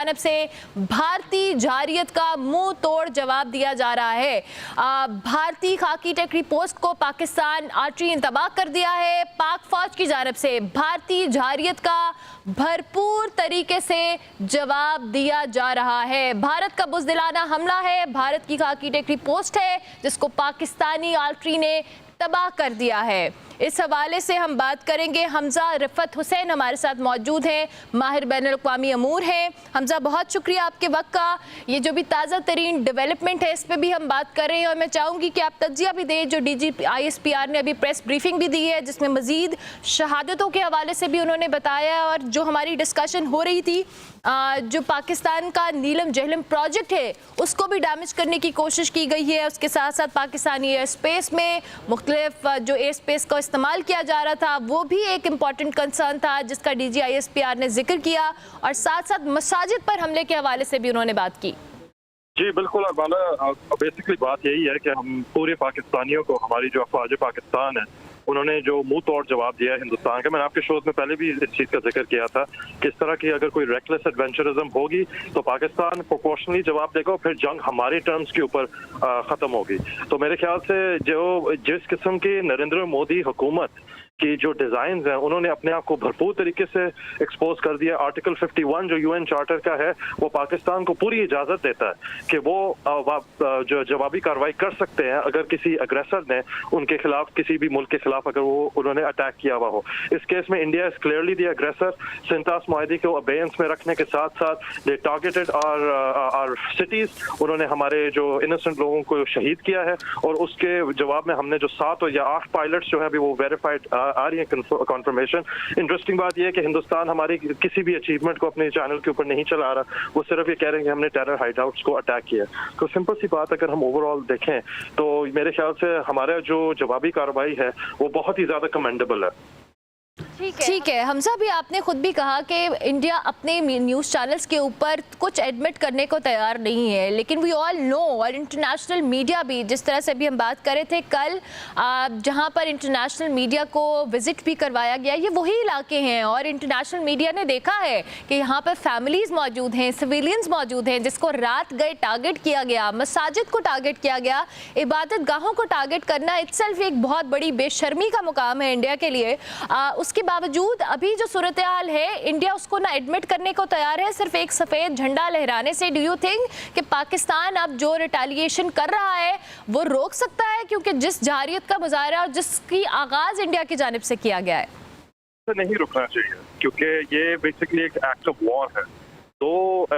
जानब से भारतीय जारियत का मुंह तोड़ जवाब दिया जा रहा है। भारतीय खाकी टेकरी पोस्ट को पाकिस्तान आर्मी ने तबाह कर दिया है। पाक फौज की जानब से भारतीय जारियत का भरपूर तरीके से जवाब दिया जा रहा है। भारत का बुज़दिलाना हमला है, भारत की खाकी टेकरी पोस्ट है जिसको पाकिस्तानी आर्मी ने तबाह कर दिया है। इस हवाले से हम बात करेंगे। हमजा रिफत हुसैन हमारे साथ मौजूद हैं, माहिर बैनुल अक़वामी अमूर हैं। हमजा, बहुत शुक्रिया आपके वक्त का। ये जो भी ताज़ा तरीन डेवलपमेंट है इस पर भी हम बात कर रहे हैं और मैं चाहूँगी कि आप तज्ज़िया भी दें। जो DGP ISPR ने अभी प्रेस ब्रीफिंग भी दी है जिसमें मज़ीद शहादतों के हवाले से भी उन्होंने बताया और जो हमारी डिस्कशन हो रही थी जो पाकिस्तान का नीलम जहलम प्रोजेक्ट है उसको भी डैमेज करने की कोशिश की गई है। उसके साथ साथ पाकिस्तानी एयर स्पेस में मुख्तलिफ जो एयर स्पेस का इस्तेमाल किया जा रहा था वो भी एक इम्पॉर्टेंट कंसर्न था जिसका DG ISPR ने जिक्र किया और साथ साथ मसाजिद पर हमले के हवाले से भी उन्होंने बात की। जी बिल्कुल अरबाना, बेसिकली बात यही है कि हम पूरे पाकिस्तानियों को, हमारी जो अफवाज पाकिस्तान है उन्होंने जो मुंह तोड़ जवाब दिया है हिंदुस्तान का। मैंने आपके शोज में पहले भी इस चीज़ का जिक्र किया था कि इस तरह की अगर कोई रेकलेस एडवेंचरिज्म होगी तो पाकिस्तान प्रोपोर्शनली जवाब देगा और फिर जंग हमारे टर्म्स के ऊपर ख़त्म होगी। तो मेरे ख्याल से जो जिस किस्म की नरेंद्र मोदी हुकूमत की जो डिज़ाइन हैं उन्होंने अपने आप को भरपूर तरीके से एक्सपोज कर दिया। आर्टिकल 51 जो UN चार्टर का है वो पाकिस्तान को पूरी इजाज़त देता है कि वो जो जवाबी कार्रवाई कर सकते हैं अगर किसी अग्रेसर ने उनके खिलाफ, किसी भी मुल्क के खिलाफ अगर वो उन्होंने अटैक किया हुआ हो। इस केस में इंडिया इज क्लियरली द अग्रेसर। सिंतास मुआहदे को अबेयंस में रखने के साथ साथ दे टारगेटेड आवर सिटीज। उन्होंने हमारे जो इनोसेंट लोगों को शहीद किया है और उसके जवाब में हमने जो 7 या 8 पायलट्स जो है अभी वो वेरीफाइड आ रही है कंफर्मेशन। इंटरेस्टिंग बात यह है कि हिंदुस्तान हमारी किसी भी अचीवमेंट को अपने चैनल के ऊपर नहीं चला रहा, वो सिर्फ ये कह रहे हैं कि हमने टेरर हाइडआउट्स को अटैक किया। तो सिंपल सी बात अगर हम ओवरऑल देखें तो मेरे ख्याल से हमारा जो जवाबी कार्रवाई है वो बहुत ही ज्यादा कमेंडेबल है। ठीक है हमजा, भी आपने खुद भी कहा कि इंडिया अपने न्यूज़ चैनल्स के ऊपर कुछ एडमिट करने को तैयार नहीं है, लेकिन वी ऑल नो और इंटरनेशनल मीडिया भी, जिस तरह से भी हम बात कर रहे थे कल, जहां पर इंटरनेशनल मीडिया को विजिट भी करवाया गया, ये वही इलाके हैं और इंटरनेशनल मीडिया ने देखा है कि यहाँ पर फैमिलीज़ मौजूद हैं, सिविलियंस मौजूद हैं जिसको रात गए टारगेट किया गया, मसाजिद को टारगेट किया गया। इबादत गाहों को टारगेट करना इत्सेल्फ एक बहुत बड़ी बेशर्मी का मुकाम है इंडिया के लिए। उसके बावजूद अभी जो सूरत हाल है इंडिया उसको ना एडमिट करने को तैयार है सिर्फ एक सफ़ेद झंडा लहराने से। डू यू थिंक कि पाकिस्तान अब जो रिटेलिएशन कर रहा है वो रोक सकता है, क्योंकि जिस जारियत का मुजाहरा और जिसकी आगाज़ इंडिया की जानिब से किया गया है? नहीं रुकना चाहिए क्योंकि ये बेसिकली एक एक्ट ऑफ वॉर है। तो